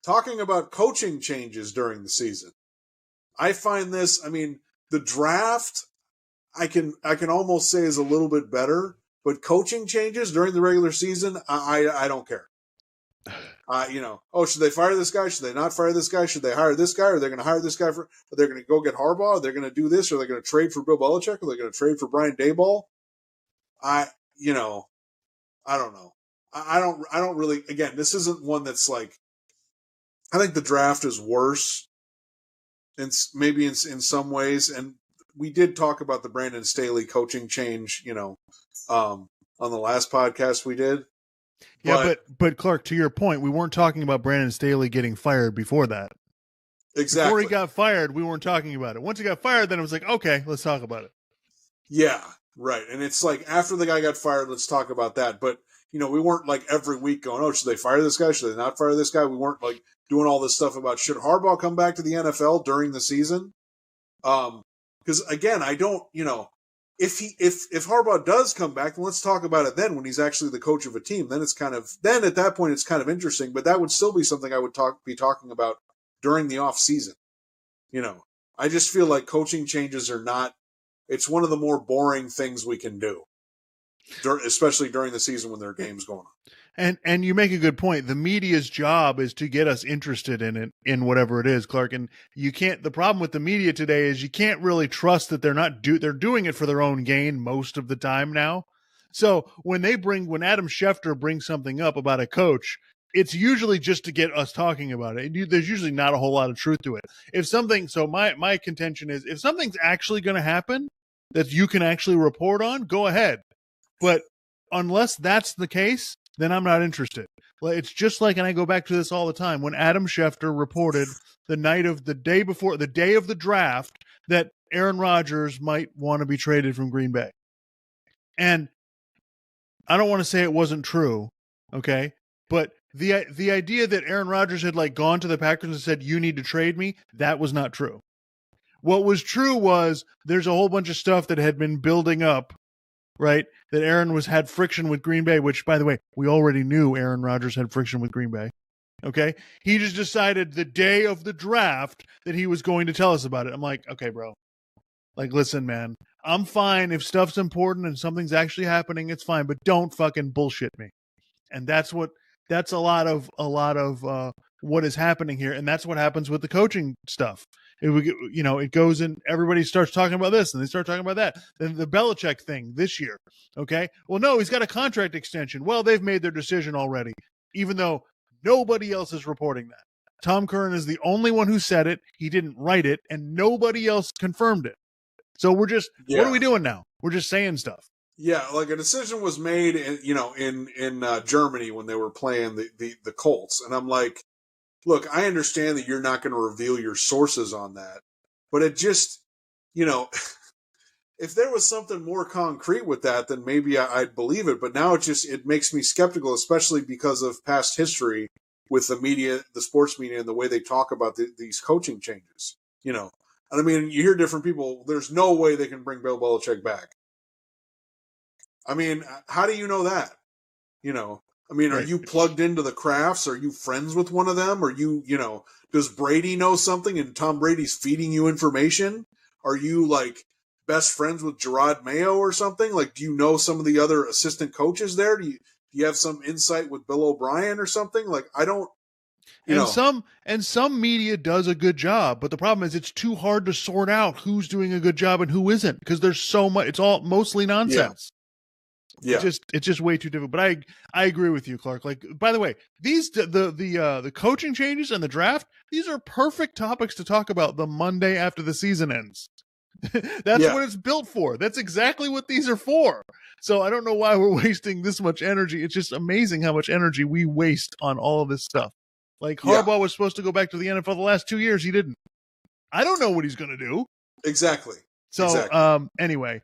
talking about coaching changes during the season. I find this, the draft, I can almost say is a little bit better, but coaching changes during the regular season, I don't care. Should they fire this guy? Should they not fire this guy? Should they hire this guy? Are they going to hire this guy are they going to go get Harbaugh? Are they going to do this? Are they going to trade for Bill Belichick? Are they going to trade for Brian Daboll? I don't know. I don't really, again, this isn't one that's like, I think the draft is worse maybe in some ways. And we did talk about the Brandon Staley coaching change, on the last podcast we did. Yeah, but Clark, to your point, we weren't talking about Brandon Staley getting fired before that. Exactly. Before he got fired, we weren't talking about it. Once he got fired, then it was like, okay, let's talk about it. Yeah, right. And it's like, after the guy got fired, let's talk about that. But, we weren't like every week going, should they fire this guy? Should they not fire this guy? We weren't like doing all this stuff about should Harbaugh come back to the NFL during the season? Because again, I don't, if Harbaugh does come back, then let's talk about it then when he's actually the coach of a team. Then then at that point it's kind of interesting, but that would still be something I would be talking about during the off season. I just feel like coaching changes are not, it's one of the more boring things we can do, especially during the season when there are games going on. And you make a good point. The media's job is to get us interested in it, in whatever it is, Clark. And the problem with the media today is you can't really trust that they're doing it for their own gain most of the time now. So when Adam Schefter brings something up about a coach, it's usually just to get us talking about it. There's usually not a whole lot of truth to it. So my contention is, if something's actually going to happen that you can actually report on, go ahead. But unless that's the case, then I'm not interested. It's just like, and I go back to this all the time, when Adam Schefter reported the day of the draft, that Aaron Rodgers might want to be traded from Green Bay. And I don't want to say it wasn't true, okay? But the idea that Aaron Rodgers had gone to the Packers and said, you need to trade me, that was not true. What was true was there's a whole bunch of stuff that had been building up, right? That Aaron had friction with Green Bay, which, by the way, we already knew Aaron Rodgers had friction with Green Bay. Okay? He just decided the day of the draft that he was going to tell us about it. I'm like, okay, bro. Listen, man, I'm fine if stuff's important and something's actually happening, it's fine, but don't fucking bullshit me. And that's a lot of what is happening here. And that's what happens with the coaching stuff. It goes in, everybody starts talking about this and they start talking about that. Then the Belichick thing this year. Okay. Well, no, he's got a contract extension. Well, they've made their decision already, even though nobody else is reporting that. Tom Curran is the only one who said it. He didn't write it and nobody else confirmed it. So what are we doing now? We're just saying stuff. Yeah. Like a decision was made in Germany when they were playing the Colts. And I'm like, look, I understand that you're not going to reveal your sources on that, but it just, if there was something more concrete with that, then maybe I'd believe it. But now it makes me skeptical, especially because of past history with the media, the sports media, and the way they talk about these coaching changes. And you hear different people. There's no way they can bring Bill Belichick back. How do you know that? Are you plugged into the Crafts? Are you friends with one of them? Are you, does Brady know something and Tom Brady's feeding you information? Are you best friends with Gerard Mayo or something? Do you know some of the other assistant coaches there? Do you have some insight with Bill O'Brien or something? I don't, some media does a good job, but the problem is it's too hard to sort out who's doing a good job and who isn't, because there's so much, it's all mostly nonsense. Yeah. It's just way too difficult. But I agree with you, Clark. By the way, these the coaching changes and the draft, these are perfect topics to talk about the Monday after the season ends. That's what it's built for. That's exactly what these are for. So I don't know why we're wasting this much energy. It's just amazing how much energy we waste on all of this stuff. Harbaugh was supposed to go back to the NFL the last 2 years. He didn't. I don't know what he's going to do. Exactly. So anyway.